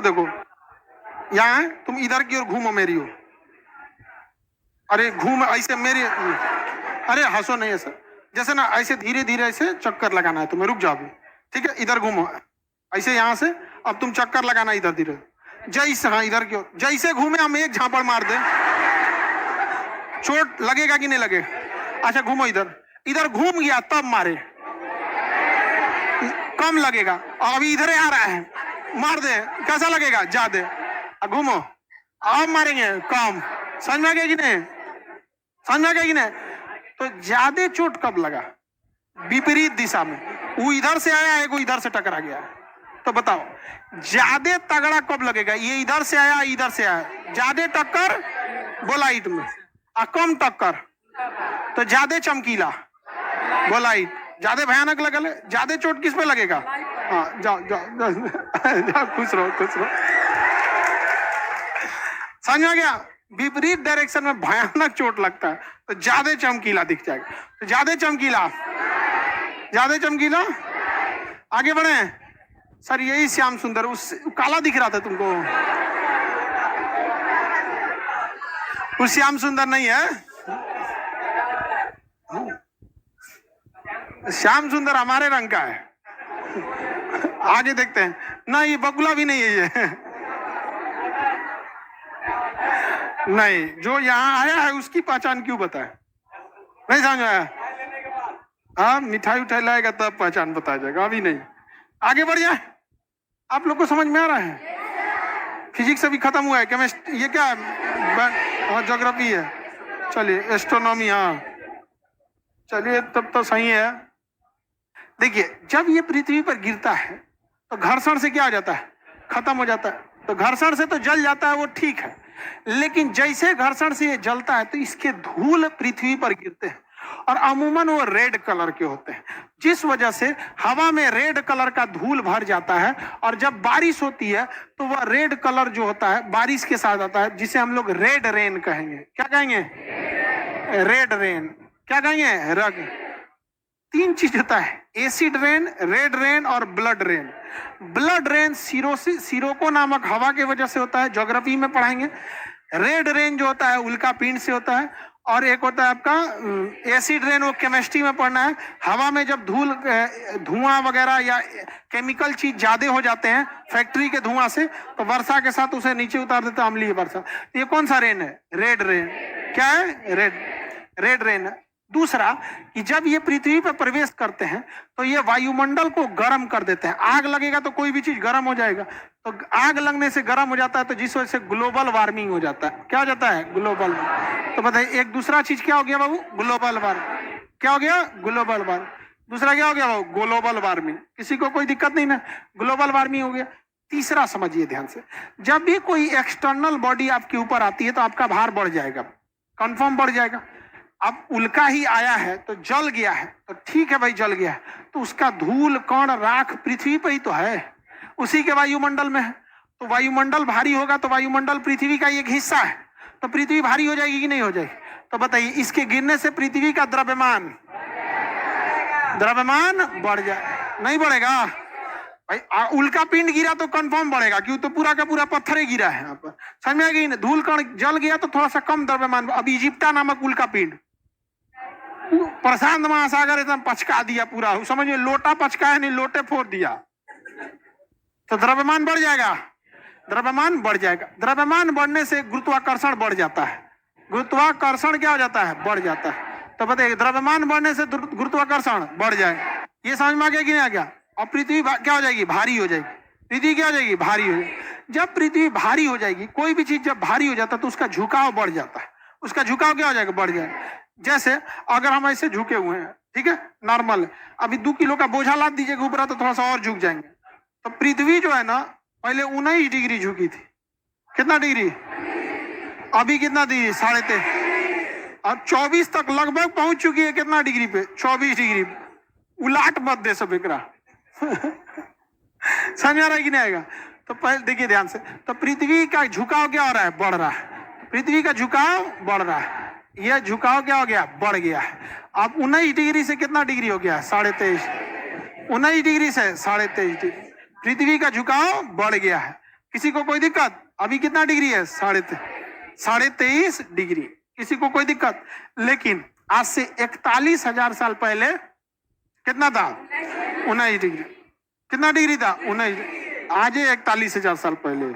देखो यहाँ है, तुम इधर की ओर घूमो मेरी ओर। अरे घूम ऐसे मेरी, अरे हंसो नहीं ऐसे, जैसे ना ऐसे धीरे धीरे ऐसे चक्कर लगाना है तुम्हें। रुक जाओ अभी, ठीक है? इधर घूमो ऐसे, यहाँ से अब तुम चक्कर लगाना इधर धीरे, जैसे, हाँ इधर की ओर। जैसे घूमे हम एक झापड़ मार दे, चोट लगेगा कि नहीं लगेगा? अच्छा घूमो इधर, इधर घूम गया तब मारे, कम लगेगा। और अभी इधर आ रहा है, मार दे, कैसा लगेगा? ज्यादा। घूमो, अब मारेंगे कम। समझ में आ गया कि नहीं? समझ में आ गया कि नहीं? तो ज्यादा चोट कब लगा? विपरीत दिशा में, वो इधर से आया है, वो इधर से टकरा गया। तो बताओ ज्यादा तगड़ा कब लगेगा? ये इधर से आया, इधर से आया, ज्यादा टक्कर बोलाइट में, और कम टक्कर तो ज्यादा चमकीला बोलाइट, ज्यादा भयानक लगल है। ज्यादा चोट किस पे लगेगा? हाँ जाओ जाओ जाओ, जाओ खुश रहो खुश रहो। समझ आ गया? विपरीत डायरेक्शन में भयानक चोट लगता है तो ज्यादा चमकीला दिख जाएगा। तो ज्यादा चमकीला, ज्यादा चमकीला। आगे बढ़े सर, यही श्याम सुंदर, उस काला दिख रहा था तुमको, उस श्याम सुंदर नहीं है। श्याम सुंदर हमारे रंग का है। आगे देखते हैं ना, ये बकुला भी नहीं है ये। नहीं, जो यहाँ आया है उसकी पहचान क्यों बताए? नहीं समझ आया? हाँ मिठाई उठाई लाएगा तब पहचान बताया जाएगा, अभी नहीं। आगे बढ़ जाए, आप लोग को समझ में आ रहा है? फिजिक्स अभी खत्म हुआ है, केमिस्ट्री, ये क्या है? ज्योग्राफी है, चलिए एस्ट्रोनॉमी, हाँ चलिए तब तो सही है। देखिए जब ये पृथ्वी पर गिरता है तो घर्षण से क्या हो जाता है? खत्म हो जाता है। तो घर्षण से तो जल जाता है, वो ठीक है, लेकिन जैसे घर्षण से ये जलता है तो इसके धूल पृथ्वी पर गिरते हैं, और अमूमन वो रेड कलर के होते हैं, जिस वजह से हवा में रेड कलर का धूल भर जाता है। और जब बारिश होती है तो वह रेड कलर जो होता है बारिश के साथ आता है, जिसे हम लोग रेड रेन कहेंगे। क्या कहेंगे? Red rain. क्या कहेंगे? रग। तीन चीज होता है, एसिड रेन, रेड रेन और blood rain. Blood rain Scirocco नामक हवा की वजह से होता है, ज्योग्राफी में पढ़ाएंगे। रेड रेन जो होता है उल्का पिंड से होता है, और एक होता है आपका एसिड रेन, वो केमिस्ट्री में पढ़ना है। हवा में जब धुआं वगैरह या केमिकल चीज ज्यादा हो जाते हैं फैक्ट्री के धुआं से, तो वर्षा के साथ उसे नीचे उतार देते हैं, अम्लीय वर्षा। ये कौन सा रेन है? Red rain. क्या है? रेड रेन है। दूसरा कि जब ये पृथ्वी पर प्रवेश करते हैं तो ये वायुमंडल को गर्म कर देते हैं। आग लगेगा तो कोई भी चीज गर्म हो जाएगा, तो आग लगने से गर्म हो जाता है, तो जिस वजह से ग्लोबल वार्मिंग हो जाता है। क्या हो जाता है? ग्लोबल। तो बताइए एक दूसरा चीज क्या हो गया बाबू? Global warming. क्या हो गया? Global warming. दूसरा क्या हो गया बाबू? Global warming. किसी को कोई दिक्कत नहीं ना? ग्लोबल वार्मिंग हो गया। तीसरा समझिए ध्यान से, जब भी कोई एक्सटर्नल बॉडी आपके ऊपर आती है तो आपका भार बढ़ जाएगा, कंफर्म बढ़ जाएगा। अब उल्का ही आया है तो जल गया है, तो ठीक है भाई जल गया है, तो उसका धूल कण राख पृथ्वी पर ही तो है, उसी के वायुमंडल में है। तो वायुमंडल भारी होगा तो वायुमंडल पृथ्वी का एक हिस्सा है, तो पृथ्वी भारी हो जाएगी कि नहीं हो जाएगी? तो बताइए इसके गिरने से पृथ्वी का द्रव्यमान बढ़ जाए, नहीं बढ़ेगा भाई? उल्का पिंड गिरा तो कंफर्म बढ़ेगा, क्यों? तो पूरा का पूरा पत्थर ही गिरा है यहाँ पर। समझ में आ गई? धूल कण जल गया तो थोड़ा सा कम द्रव्यमान। अब इजिप्टा नामक उल्का पिंड प्रशांत महासागर एकदम पचका दिया पूरा, समझिए लोटा पचका है नहीं, लोटे फोड़ दिया, तो द्रव्यमान बढ़ जाएगा। द्रव्यमान बढ़ जाएगा। द्रव्यमान बढ़ने से गुरुत्वाकर्षण बढ़ जाता है। गुरुत्वाकर्षण क्या हो जाता है? बढ़ जाता है। तो बताइए द्रव्यमान बढ़ने से गुरुत्वाकर्षण बढ़ जाए, ये समझ में आ गया कि नहीं आ गया? और पृथ्वी क्या हो जाएगी? भारी हो जाएगी। पृथ्वी क्या हो जाएगी? भारी हो जाएगी। जब पृथ्वी भारी हो जाएगी, कोई भी चीज जब भारी हो जाता है तो उसका झुकाव बढ़ जाता है। उसका झुकाव क्या हो जाएगा? बढ़ जाएगा। जैसे अगर हम ऐसे झुके हुए हैं, ठीक है, नॉर्मल, अभी 2 किलो का बोझा लाद दीजिएगा ऊपर तो थोड़ा सा और झुक जाएंगे। तो पृथ्वी जो है ना पहले 19 डिग्री झुकी थी। कितना डिग्री? अभी कितना डिग्री? 23.5। और 24 तक लगभग पहुंच चुकी है। कितना डिग्री पे? 24 डिग्री। उलाट मत दे सब एकरा। समझ आ रहा है कि नहीं आएगा? तो पहले देखिए ध्यान से, तो पृथ्वी का झुकाव क्या हो रहा है? बढ़ रहा है। पृथ्वी का झुकाव बढ़ रहा है, यह झुकाव क्या हो गया? बढ़ गया है। अब 19 डिग्री से कितना डिग्री हो गया? 23.5। 19 डिग्री से 23.5 डिग्री पृथ्वी का झुकाव बढ़ गया है। किसी को कोई दिक्कत? अभी कितना डिग्री है? 23.5 डिग्री। किसी को कोई दिक्कत? लेकिन आज से 41,000 साल पहले कितना था? 19 डिग्री। कितना डिग्री था? 19। आज 41,000 साल पहले।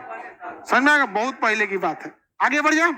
समझ में आएगा? बहुत पहले की बात है। आगे बढ़ जाओ।